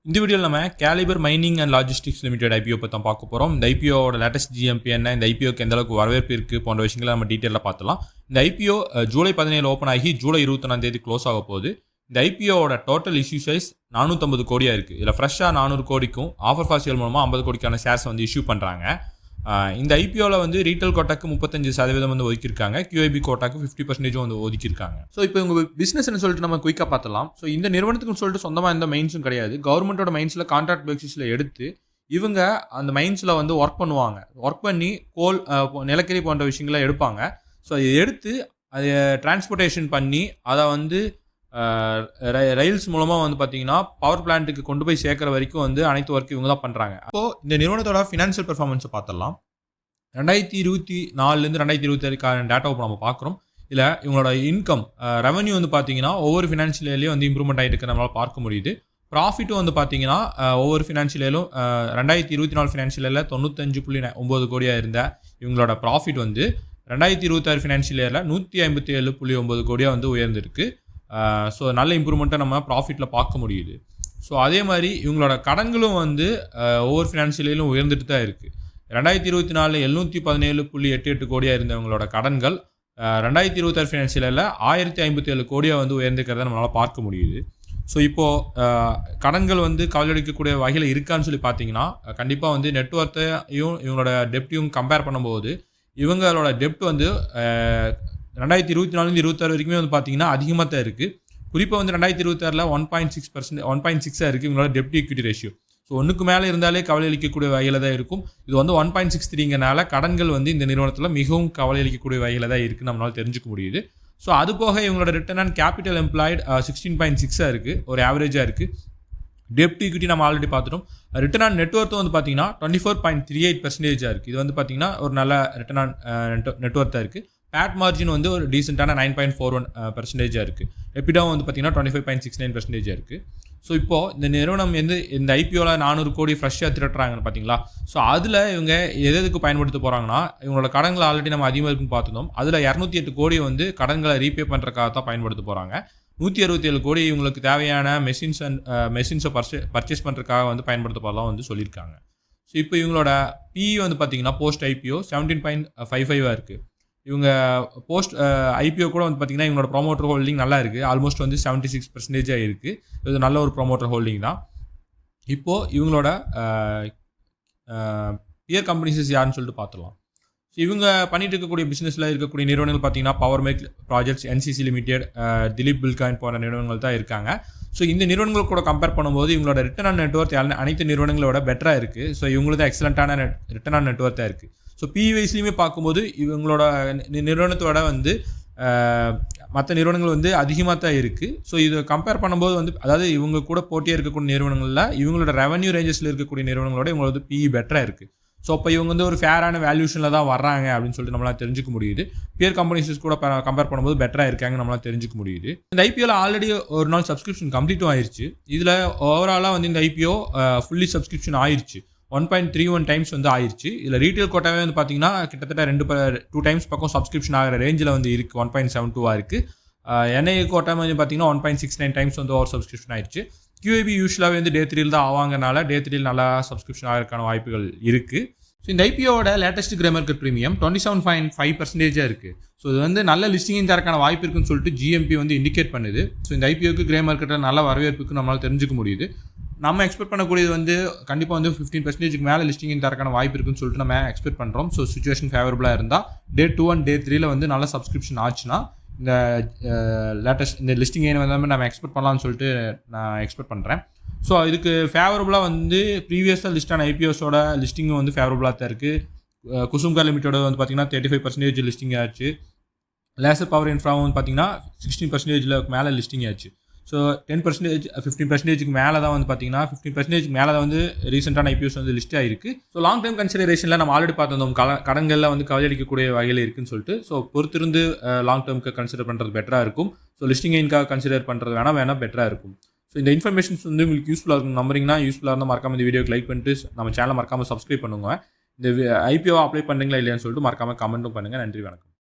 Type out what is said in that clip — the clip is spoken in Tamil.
இந்த வீடியோவில் நம்ம calibre mining and logistics limited IPO பற்றி தான் பார்க்க போகிறோம். இந்த ஐபிஓட லேட்டஸ்ட் ஜிஎம்பி என்ன, இந்த ஐபிஓக்கு எந்த அளவுக்கு வரவேற்பு இருக்குது போன்ற விஷயங்களை நம்ம டீட்டெயிலாக பார்த்துலாம். இந்த ஐபிஓ ஜூலை 17 ஓப்பன் ஆகி ஜூலை 21 க்ளோஸ் ஆக போகுது. இந்த ஐபிஓட டோட்டல் இஷ்யூ சைஸ் 450 கோடியாக இருக்குது. இதில் ஃப்ரெஷ்ஷாக 400 கோடிக்கும் ஆஃபர் ஃபார் சேல் மூலமாக 50 கோடிக்கான ஷேர்ஸ் வந்து இஷ்யூ பண்ணுறாங்க. இந்த ஐபிஓவில் வந்து ரீட்டைல் கோட்டாக்கு 35% வந்து ஒதுக்கியிருக்காங்க, QIB கோட்டாக்கு 50% வந்து ஒதுக்கியிருக்காங்க. ஸோ இப்போ உங்கள் பிஸ்னஸ்ன்னு சொல்லிட்டு நம்ம குயிக்காக பார்த்துலாம். ஸோ இந்த நிறுவனத்துக்குன்னு சொல்லிட்டு சொந்தமாக எந்த மைன்ஸும் கிடையாது. கவர்மெண்ட்டோட மைன்ஸில் கான்ட்ராக்ட் பேசிஸில் எடுத்து இவங்க அந்த மைன்ஸில் வந்து ஒர்க் பண்ணுவாங்க. ஒர்க் பண்ணி கோல், நிலக்கரி போன்ற விஷயங்களை எடுப்பாங்க. ஸோ அதை எடுத்து அதை டிரான்ஸ்போர்ட்டேஷன் பண்ணி அதை வந்து ரயில்ஸ் மூலமாக வந்து பார்த்தீங்கன்னா பவர் பிளான்ட்டுக்கு கொண்டு போய் சேர்க்குற வரைக்கும் வந்து அனைத்து ஒர்க் இவங்க தான் பண்ணுறாங்க. அப்போது இந்த நிறுவனத்தோட ஃபினான்ஷியல் பெர்ஃபார்மன்ஸை பார்த்துடலாம். 2024 2026 டேட்டாவை நம்ம பார்க்குறோம். இதில் இவங்களோட இன்கம் ரெவன்யூ வந்து பார்த்தீங்கன்னா ஒவ்வொரு ஃபினான்ஷியல் இயர்லையும் வந்து இம்ப்ரூவ்மெண்ட் ஆகிட்டு இருக்க நம்மளால் பார்க்க முடியுது. ப்ராஃபிட்டும் வந்து பார்த்தீங்கன்னா ஒவ்வொரு ஃபினான்ஷியல் இயரும் 2024 ஃபினான்ஷியல் இயரில் 95.9 கோடியாக இருந்த இவங்களோட ப்ராஃபிட் வந்து 2026 ஃபினான்ஷியல் இயரில் 157.9 கோடியாக வந்து உயர்ந்திருக்கு. ஸோ நல்ல இம்ப்ரூவ்மெண்ட்டை நம்ம ப்ராஃபிட்டில் பார்க்க முடியுது. ஸோ அதே மாதிரி இவங்களோட கடன்களும் வந்து ஒவ்வொரு ஃபினான்ஷியலும் உயர்ந்துட்டு தான் இருக்குது. 2024 717.88 கோடியாக இருந்தவங்களோட கடன்கள் 2026 ஃபினான்ஷியலில் 1057 கோடியாக வந்து உயர்ந்துக்கிறத நம்மளால் பார்க்க முடியுது. ஸோ இப்போது கடன்கள் வந்து கவலையளிக்கக்கூடிய வகையில் இருக்கான்னு சொல்லி பார்த்தீங்கன்னா, கண்டிப்பாக வந்து நெட்ஒர்த்தையும் இவங்களோட டெப்டையும் கம்பேர் பண்ணும்போது இவங்களோட டெப்ட் வந்து 2024 26 வரைக்குமே வந்து பார்த்தீங்கன்னா அதிகமாக தான் இருக்குது. குறிப்பாக வந்து 2026 1.6% இருக்குது இவங்களோட டெப்ட் ஈக்விட்டி ரேஷியோ. ஸோ ஒன்றுக்கு மேலே இருந்தாலே கவலை அளிக்கக்கூடிய வகையில் தான் இருக்கும். இது வந்து 1.63ங்கனால கடன்கள் வந்து இந்த நிறுவனத்தில் மிகவும் கவலை அளிக்கக்கூடிய வகையில் தான் இருக்குன்னு நம்மளால் தெரிஞ்சுக்க முடியுது. ஸோ அது போக இவங்களோட ரிட்டர்ன் ஆன் கேபிட்டல் எம்ப்ளாய்டு 16.6 இருக்குது, ஒரு ஆவரேஜாக இருக்குது. டெப்ட் ஈக்விட்டி நம்ம ஆல்ரெடி பார்த்துட்டோம். ரிட்டர்ன் ஆன் நெட்ஒர்த்தும் வந்து பார்த்தீங்கன்னா 24.38% இருக்குது. இது வந்து பார்த்தீங்கன்னா ஒரு நல்ல ரிட்டர்ன் ஆன் நெட்ஒர்த்தாக இருக்குது. பேட் மார்ஜின் வந்து ஒரு டீசெண்டான 9.41% இருக்குது. எபிடாவும் வந்து பார்த்தீங்கன்னா 25.69% இருக்குது. ஸோ இப்போது இந்த நிறுவனம் வந்து இந்த ஐபிஓவில் 400 கோடி ஃப்ரெஷ்ஷாக திரட்டுறாங்கன்னு பார்த்தீங்களா. ஸோ அதில் இவங்க எதுக்கு பயன்படுத்த போகிறாங்கன்னா, இவங்களோட கடன்களை ஆல்ரெடி நம்ம அதிகமாக இருக்குன்னு பார்த்துருந்தோம். அதில் 208 கோடி வந்து கடன்களை ரீபே பண்ணுறதுக்காக தான் பயன்படுத்த போகிறாங்க. 167 கோடி இவங்களுக்கு தேவையான மெஷின்ஸை பர்ச்சேஸ் பண்ணுறதுக்காக வந்து பயன்படுத்த போகிறதா வந்து சொல்லியிருக்காங்க. ஸோ இப்போ இவங்களோட PE வந்து பார்த்தீங்கன்னா போஸ்ட் ஐபிஓ 17.55 இருக்குது. இவங்க போஸ்ட் ஐபிஓ கூட வந்து பார்த்தீங்கன்னா இவங்களோட ப்ரொமோட்டர் ஹோல்டிங் நல்லா இருக்குது. ஆல்மோஸ்ட் வந்து 76% இருக்குது. இது நல்ல ஒரு ப்ரொமோட்டர் ஹோல்டிங் தான். இப்போது இவங்களோட பியர் கம்பெனிஸஸ் யாருன்னு சொல்லிட்டு பார்த்துலாம். ஸோ இவங்க பண்ணிட்டு இருக்கக்கூடிய பிஸ்னஸில் இருக்கக்கூடிய நிறுவனங்கள் பார்த்தீங்கன்னா பவர்மேக் ப்ராஜெக்ட்ஸ், NCC லிமிடெட், திலீப் பில்காயின் போன்ற நிறுவனங்கள் தான் இருக்காங்க. ஸோ இந்த நிறுவனங்கள் கூட கம்பேர் பண்ணும்போது இவங்களோட ரிட்டர்ன் ஆன் நெட்ஒர்த் அனைத்து நிறுவனங்களோட பெட்டராக இருக்குது. ஸோ இவங்களது எக்ஸலண்ட்டான ரிட்டர்ன் ஆன் நெட்ஒர்த்தாக இருக்குது. ஸோ PE வைஸ்லையுமே பார்க்கும்போது இவங்களோட நிறுவனத்தோட வந்து மற்ற நிறுவனங்கள் வந்து அதிகமாக தான் இருக்குது. ஸோ இதை கம்பேர் பண்ணும்போது வந்து அதாவது இவங்க கூட போட்டியாக இருக்கக்கூடிய நிறுவனங்களில் இவங்களோட ரெவன்யூ ரேஞ்சஸில் இருக்கக்கூடிய நிறுவனங்களோட இவங்களோட PE பெட்டராக இருக்குது. ஸோ அப்போ இவங்க வந்து ஒரு ஃபேரான வேல்யூஷனில் தான் வர்றாங்க அப்படின்னு சொல்லிட்டு நம்மளால் தெரிஞ்சுக்க முடியுது. பியர் கம்பெனிஸஸ் கூட கம்பேர் பண்ணும்போது பெட்டராக இருக்காங்க நம்மளால் தெரிஞ்சுக்க முடியுது. இந்த ஐபிஓவில் ஆல்ரெடி ஒரு நாள் சப்ஸ்கிரிப்ஷன் கம்ப்ளீட்டும் ஆயிடுச்சு. இதில் ஓவராலாக வந்து இந்த ஐபிஓ ஃபுல்லி சப்ஸ்கிரிப்ஷன் ஆயிடுச்சு. 1.31 டைம்ஸ் வந்து ஆயிடுச்சு. இதில் ரீட்டைல் கோட்டாவே வந்து பார்த்தீங்கன்னா கிட்டத்தட்ட 2 டைம்ஸ் பக்கம் சப்ஸ்கிரிப்ஷன் ஆகிற ரேஞ்சில் வந்து இருக்குது. 1.72 இருக்குது. NIA கோட்டா வந்து பார்த்தீங்கன்னா 1.69 டைம்ஸ் வந்து ஓவர் சப்ஸ்கிரிப்ஷன் ஆயிடுச்சு. QIB யூஸ்வலாகவே வந்து Day 3 தான் ஆவாங்கனால Day 3 நல்லா சப்ஸ்கிரிப்ஷன் ஆகிறதுக்கான வாய்ப்புகள் இருக்குது. ஸோ இந்த ஐபிஓட லேட்டஸ்ட் கிரே மார்க்கெட் ப்ரீமியம் 27.5% இருக்குது. ஸோ இது வந்து நல்ல லிஸ்டிங் தரக்கான வாய்ப்பு இருக்குன்னு சொல்லிட்டு GMP வந்து இண்டிகேட் பண்ணுது. ஸோ இந்த ஐபிஓக்கு கிரே மார்க்கெட்டில் நல்ல வரவேற்புக்கு நம்மளால் தெரிஞ்சுக்க முடியுது. நம்ம எக்ஸ்பெக்ட் பண்ணக்கூடியது வந்து கண்டிப்பாக வந்து 15% மேலே லிஸ்டிங் தரக்கான வாய்ப்பு இருக்குன்னு சொல்லிட்டு நம்ம எக்ஸ்பெக்ட் பண்ணுறோம். ஸோ சிச்சுவேஷன் ஃபேவரபுளாக இருந்தால் Day 2 and Day 3 வந்து நல்ல சப்ஸ்கிரிப்ஷன் ஆச்சுன்னா இந்த லேட்டஸ்ட் இந்த லிஸ்டிங் ஏன் வந்து நம்ம எக்ஸ்பெக்ட் பண்ணலாம்னு சொல்லிட்டு நான் எக்ஸ்பெக்ட் பண்ணுறேன். ஸோ இதுக்கு ஃபேவரபுளாக வந்து ப்ரீவியஸாக லிஸ்டான ஐபிஓஸோட லிஸ்டிங்கும் வந்து ஃபேவரபுளாக தான் இருக்குது. குசும்கா லிமிட்டோட வந்து பார்த்தீங்கன்னா 35% லிஸ்டிங் ஆச்சு. லேசர் பவர் இன்ஃப்ராவும் வந்து பார்த்தீங்கன்னா 16% மேலே லிஸ்டிங் ஆச்சு. ஸோ 10% 15% மேலே தான் வந்து பார்த்தீங்கன்னா 15% மேலே தான் வந்து ரீசெண்டான ஐபிஓஸ் வந்து லிஸ்ட் ஆகிருக்கு. ஸோ லாங் டேர்ம் கன்சிடரேஷனில் நம்ம ஆல்ரெடி பார்த்துருந்தோம் கடன்களில் வந்து கவலையளிக்கக்கூடிய வகையில் இருக்குன்னு சொல்லிட்டு. ஸோ பொறுத்திருந்து லாங் டேர்முக்கு கன்சிடர் பண்ணுறது பெட்டராக இருக்கும். ஸோ லிஸ்டிங் எயின்காக கன்சிடர் பண்ணுறது வேணால் பெட்டராக இருக்கும். ஸோ இந்த இன்ஃபர்மேஷன்ஸ் வந்து உங்களுக்கு யூஸ்ஃபுல்லாக இருக்கும் நம்புறீங்கன்னா, யூஸ்ஃபுல்லாக இருந்தால் மறக்காமல் இந்த வீடியோக்கு லைக் பண்ணிட்டு நம்ம சேனலை மறக்காமல் சப்ஸ்கிரைப் பண்ணுங்க. இந்த ஐபிஓ அப்ளை பண்ணுறீங்களா இல்லையான்னு சொல்லிட்டு மறக்காமல் கமெண்ட்டும் பண்ணுங்கள். நன்றி, வணக்கம்.